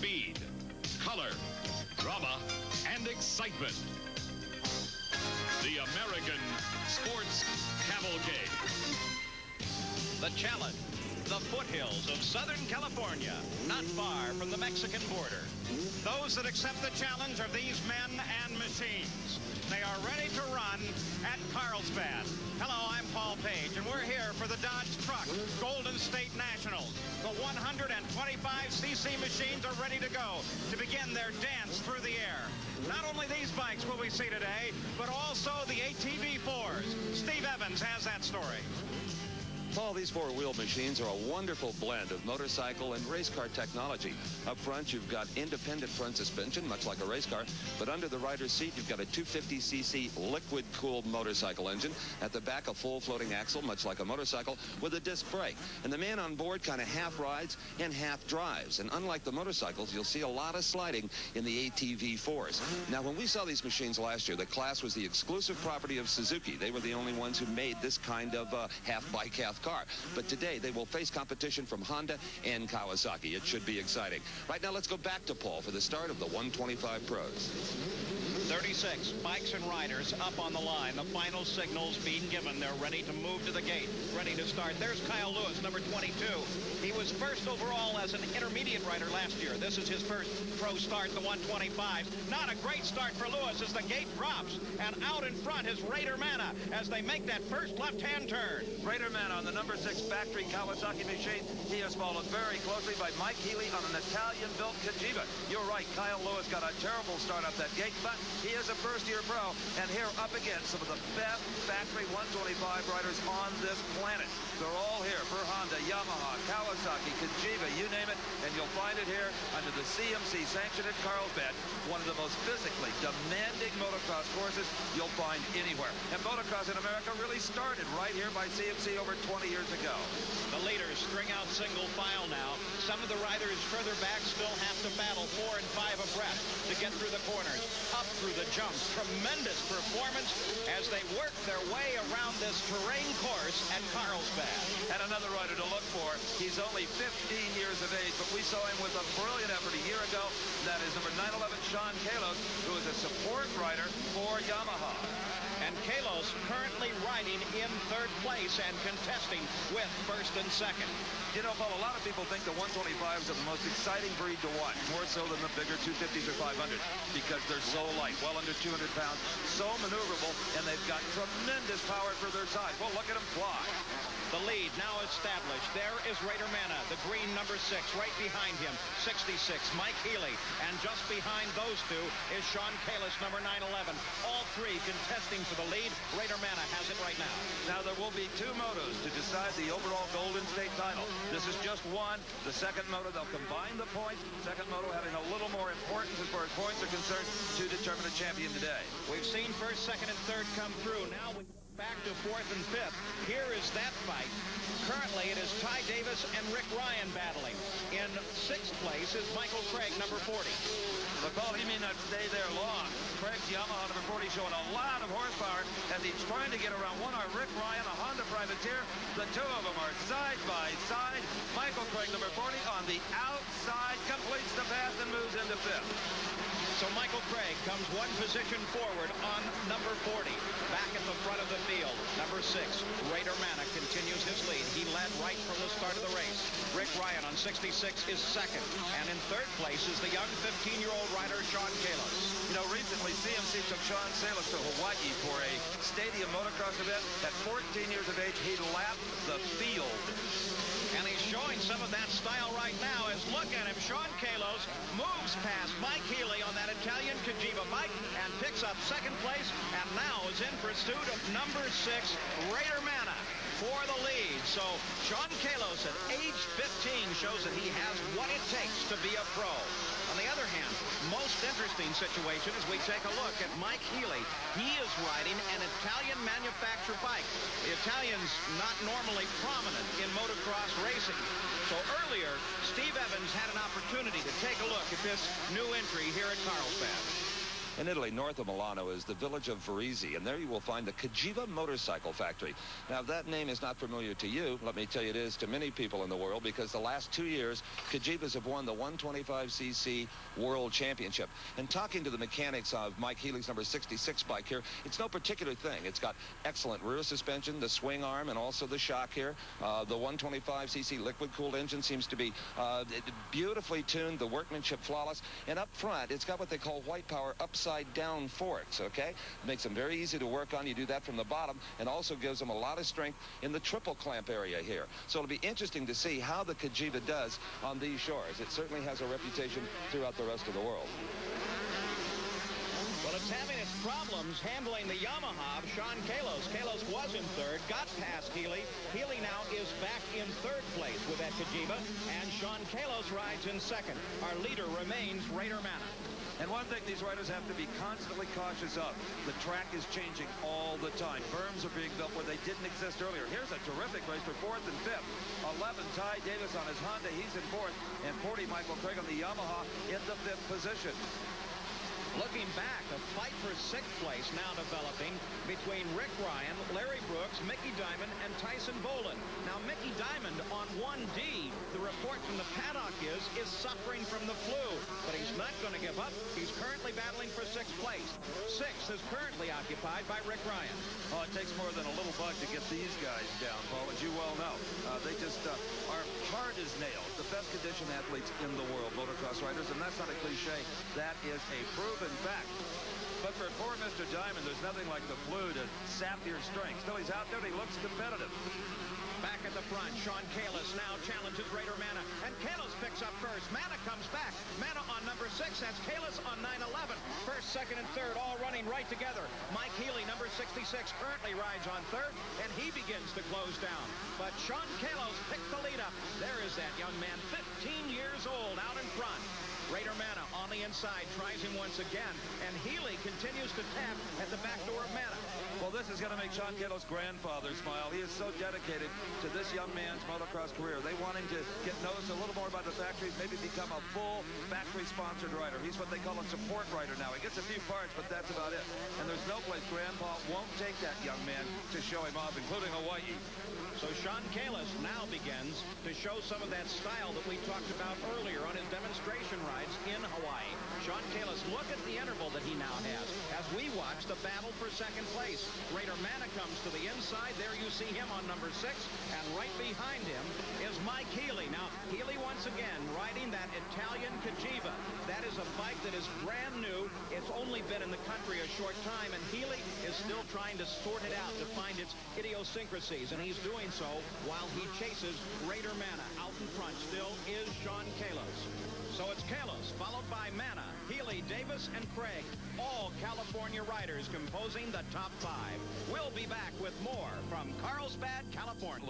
speed, color, drama, and excitement. The American Sports Cavalcade. The challenge, the foothills of Southern California, not far from the Mexican border. Those that accept the challenge are these men and machines. They are ready to run at Carlsbad. Hello, I'm Paul Page, and we're here for the Dodge Truck Golden State Nationals. The 125cc machines are ready to go to begin their dance through the air. Not only these bikes will we see today, but also the ATV4s. Steve Evans has that story. Paul, these four-wheel machines are a wonderful blend of motorcycle and race car technology. Up front, you've got independent front suspension, much like a race car, but under the rider's seat, you've got a 250cc liquid-cooled motorcycle engine. At the back, a full floating axle, much like a motorcycle, with a disc brake. And the man on board kind of half rides and half drives. And unlike the motorcycles, you'll see a lot of sliding in the ATV4s. Now, when we saw these machines last year, the class was the exclusive property of Suzuki. They were the only ones who made this kind of half bike, half car. But today, they will face competition from Honda and Kawasaki. It should be exciting. Right now, let's go back to Paul for the start of the 125 Pros. 36 bikes and riders up on the line. The final signals being given. They're ready to move to the gate, ready to start. There's Kyle Lewis, number 22. He was first overall as an intermediate rider last year. This is his first pro start, the 125. Not a great start for Lewis as the gate drops. And out in front is Raider Manneh as they make that first left-hand turn. Raider Manneh on the number 6 factory Kawasaki machine. He is followed very closely by Mike Healey on an Italian-built Cagiva. You're right, Kyle Lewis got a terrible start up that gate, but he is a first-year pro, and here up against some of the best factory 125 riders on this planet. They're all here for Honda, Yamaha, Kawasaki, Cagiva, you name it, and you'll find it here under the CMC sanction at Carlsbad, one of the most physically demanding motocross courses you'll find anywhere. And motocross in America really started right here by CMC over 20 years ago. The leaders string out single file now. Some of the riders further back still have to battle 4 and 5 abreast to get through the corners, up through the jumps. Tremendous performance as they work their way around this terrain course at Carlsbad. And another rider to look for. He's only 15 years of age, but we saw him with a brilliant effort a year ago. That is number 911, SHAWN Kalos, who is a support rider for Yamaha. And Kalos currently riding in 3rd place and contesting with 1st and 2nd. You know, Paul, a lot of people think the 125s are the most exciting breed to watch, more so than the bigger 250s or 500s, because they're so light, well under 200 pounds, so maneuverable, and they've got tremendous power for their size. Well, look at them fly. The lead now established. There is Raider Manneh, the green number 6, right behind him, 66, Mike Healey. And just behind those two is SHAWN Kalos, number 911. All three contesting for the lead. Raider Manneh has it right now. Now, there will be 2 motos to decide the overall Golden State title. This is just one. The second moto, they'll combine the points. Second moto having a little more importance as far as points are concerned to determine a champion today. We've seen 1st, 2nd, and 3rd come through. Now we back to 4th and 5th. Here is that fight. Currently, it is Ty Davis and Rick Ryan battling. In 6th place is Michael Craig, number 40. But Paul, he may not stay there long. Craig's Yamaha number 40 showing a lot of horsepower as he's trying to get around one. Our Rick Ryan, a Honda privateer. The two of them are side by side. Michael Craig, number 40, on the outside, completes the pass and moves into 5th. So Michael Craig comes 1 position forward on number 40. Back at the front of the field, number 6, Raider Manneh continues his lead. He led right from the start of the race. Rick Ryan on 66 is 2nd. And in 3rd place is the young 15-year-old rider, SHAWN Kalos. You know, recently CMC took SHAWN Kalos to Hawaii for a stadium motocross event. At 14 years of age, he lapped the field. And he's showing some of that style right now as, look at him, SHAWN Kalos moves past Mike Healey on that Italian Cagiva bike and picks up 2nd place and now is in pursuit of number 6, Raider Manneh, for the lead. So SHAWN Kalos at age 15 shows that he has what it takes to be a pro. On the other hand, most interesting situation as we take a look at Mike Healey. He is riding an Italian manufactured bike. The Italian's not normally prominent in motocross racing. So earlier, Steve Evans had an opportunity to take a look at this new entry here at Carlsbad. In Italy, north of Milano, is the village of Varese, and there you will find the Cagiva Motorcycle Factory. Now, if that name is not familiar to you, let me tell you it is to many people in the world, because the last 2 years, Cagivas have won the 125cc World Championship. And talking to the mechanics of Mike Healey's number 66 bike here, it's no particular thing. It's got excellent rear suspension, the swing arm, and also the shock here. The 125cc liquid-cooled engine seems to be beautifully tuned, the workmanship flawless. And up front, it's got what they call white power upside-down forks, okay? Makes them very easy to work on. You do that from the bottom, and also gives them a lot of strength in the triple clamp area here. So it'll be interesting to see how the Cagiva does on these shores. It certainly has a reputation throughout the rest of the world. Well, it's having its problems handling the Yamaha of Sean Kalos. Kalos was in third, got past Healey. Healey now is back in third place with that Cagiva, and Sean Kalos rides in second. Our leader remains Raider Manneh. And one thing these riders have to be constantly cautious of, the track is changing all the time. Berms are being built where they didn't exist earlier. Here's a terrific race for 4th and 5th. 11, Ty Davis on his Honda, he's in 4th, and 40, Michael Craig on the Yamaha in the 5th position. Looking back, a fight for 6th place now developing between Rick Ryan, Larry Brooks, Mickey Diamond, and Tyson Boland. Now, Mickey Diamond on 1D, the report from the paddock is suffering from the flu, but he's not going to give up. He's currently battling for 6th place. 6th is currently occupied by Rick Ryan. Oh, it takes more than a little bug to get these guys down, Paul, as you well know. They just are hard as nails. The best conditioned athletes in the world, motocross riders, and that's not a cliche. That is a proven fact. But for poor Mr. Diamond, there's nothing like the flu to sap your strength. Still, he's out there and he looks competitive. Back at the front, Sean Kalos now challenges Raider Manneh, and Kalos picks up first. Manneh comes back. Manneh on number 6. That's Kalos on 911. First, second, and third all running right together. Mike Healey, number 66, currently rides on third, and he begins to close down. But Sean Kalos picked the lead up. There is that young man, 15 years old, out in front. Raider Manneh on the inside, tries him once again, and Healey continues to tap at the back door of Manneh. Well, this is going to make Sean Kalos' grandfather smile. He is so dedicated to this young man's motocross career. They want him to get noticed a little more by the factories, maybe become a full factory-sponsored rider. He's what they call a support rider now. He gets a few parts, but that's about it. And there's no place Grandpa won't take that young man to show him off, including Hawaii. So Sean Kalos now begins to show some of that style that we talked about earlier on his demonstration rides in Hawaii. Sean Kalos, look at the interval that he now has as we watch the battle for 2nd place. Raider Manneh comes to the inside. There you see him on number 6, and right behind him is Mike Healey. Now, Healey once again riding that Italian Cagiva. That is a bike that is brand new. It's only been in the country a short time, and Healey is still trying to sort it out to find its idiosyncrasies, and he's doing so while he chases Raider Manneh. Out in front still is Sean Kalos. So it's Kalos, followed by Manneh, Healey, Davis, and Craig. All California riders composing the top 5. We'll be back with more from Carlsbad, California.